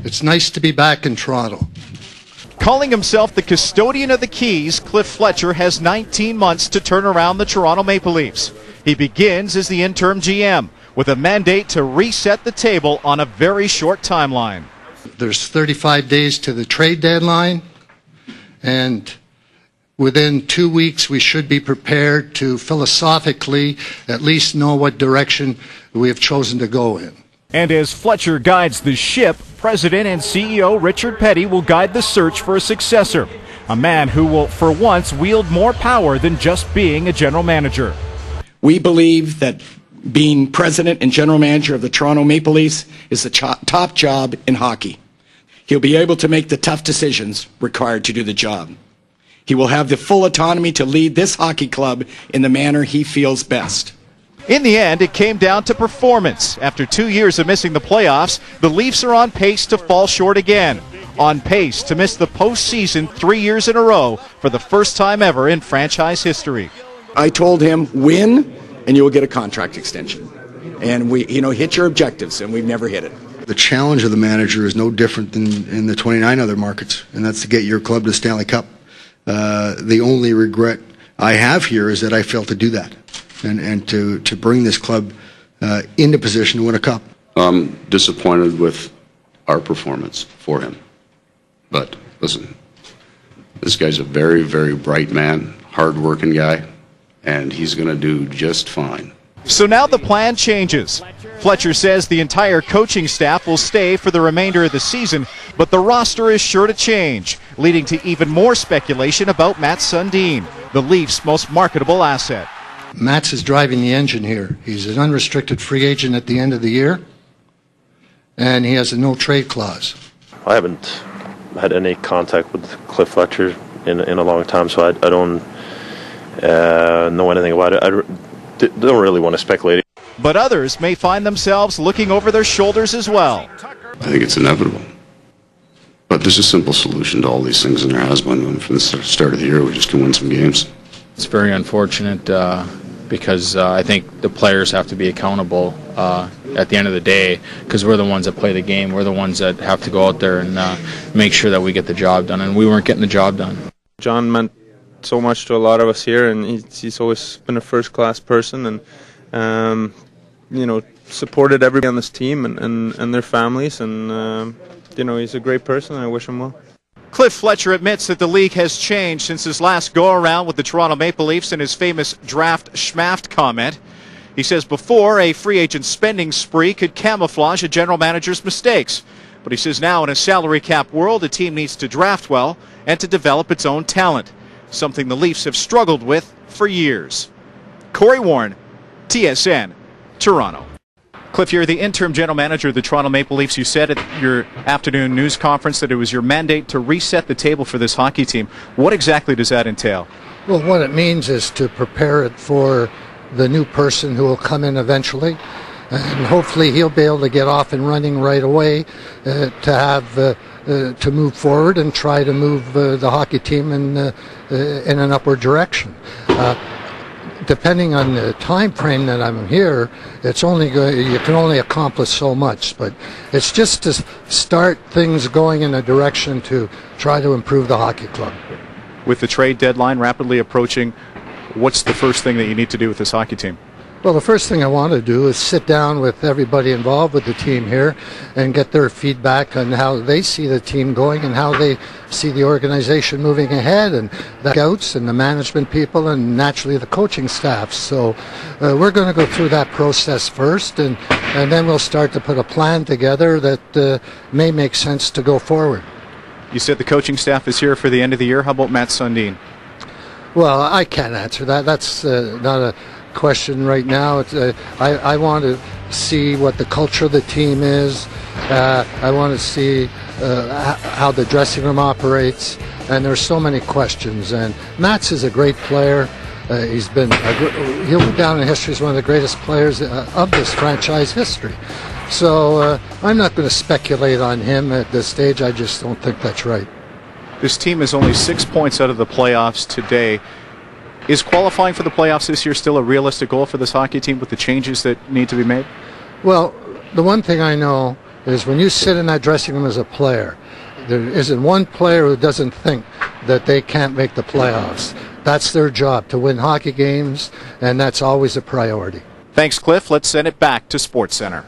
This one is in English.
It's nice to be back in Toronto. Calling himself the custodian of the keys, Cliff Fletcher has 19 months to turn around the Toronto Maple Leafs. He begins as the interim GM with a mandate to reset the table on a very short timeline. There's 35 days to the trade deadline, and within 2 weeks we should be prepared to philosophically at least know what direction we have chosen to go in. And as Fletcher guides the ship, President and CEO Richard Petty will guide the search for a successor, a man who will for once wield more power than just being a general manager. We believe that being president and general manager of the Toronto Maple Leafs is the top job in hockey. He'll be able to make the tough decisions required to do the job. He will have the full autonomy to lead this hockey club in the manner he feels best. In the end, it came down to performance. After 2 years of missing the playoffs, the Leafs are on pace to fall short again. On pace to miss the postseason 3 years in a row for the first time ever in franchise history. I told him, win, and you will get a contract extension. And hit your objectives, and we've never hit it. The challenge of the manager is no different than in the 29 other markets, and that's to get your club to the Stanley Cup. The only regret I have here is that I failed to do that, and to bring this club into position to win a cup. I'm disappointed with our performance for him. But listen, this guy's a very, very bright man, hard-working guy, and he's going to do just fine. So now the plan changes. Fletcher says the entire coaching staff will stay for the remainder of the season, but the roster is sure to change, leading to even more speculation about Mats Sundin, the Leafs' most marketable asset. Mats is driving the engine here. He's an unrestricted free agent at the end of the year, and he has a no-trade clause. I haven't had any contact with Cliff Fletcher in a long time, so I don't know anything about it. I don't really want to speculate. But others may find themselves looking over their shoulders as well. I think it's inevitable. But there's a simple solution to all these things, and there has been from the start of the year. We just can win some games. It's very unfortunate because I think the players have to be accountable at the end of the day, because we're the ones that play the game. We're the ones that have to go out there and make sure that we get the job done, and we weren't getting the job done. John meant so much to a lot of us here, and he's always been a first-class person, and supported everybody on this team and their families, and he's a great person, and I wish him well. Cliff Fletcher admits that the league has changed since his last go-around with the Toronto Maple Leafs and his famous draft schmaft comment. He says before, a free agent spending spree could camouflage a general manager's mistakes. But he says now in a salary cap world, a team needs to draft well and to develop its own talent, something the Leafs have struggled with for years. Cory, Woron, TSN, Toronto. Cliff, you're the interim general manager of the Toronto Maple Leafs. You said at your afternoon news conference that it was your mandate to reset the table for this hockey team. What exactly does that entail? Well, what it means is to prepare it for the new person who will come in eventually, and hopefully he'll be able to get off and running right away to move forward and try to move the hockey team in an upward direction. Depending on the time frame that I'm here, you can only accomplish so much, but it's just to start things going in a direction to try to improve the hockey club. With the trade deadline rapidly approaching, what's the first thing that you need to do with this hockey team? Well, the first thing I want to do is sit down with everybody involved with the team here and get their feedback on how they see the team going and how they see the organization moving ahead, and the scouts and the management people and naturally the coaching staff. So we're going to go through that process first, and then we'll start to put a plan together that may make sense to go forward. You said the coaching staff is here for the end of the year. How about Mats Sundin? Well, I can't answer that. That's not a question right now. I want to see what the culture of the team is. I want to see how the dressing room operates, and there's so many questions. And Mats is a great player. He'll go down in history as one of the greatest players of this franchise history. So I'm not going to speculate on him at this stage. I just don't think that's right. This team is only 6 points out of the playoffs today. Is qualifying for the playoffs this year still a realistic goal for this hockey team with the changes that need to be made? Well, the one thing I know is when you sit in that dressing room as a player, there isn't one player who doesn't think that they can't make the playoffs. That's their job, to win hockey games, and that's always a priority. Thanks, Cliff. Let's send it back to SportsCenter.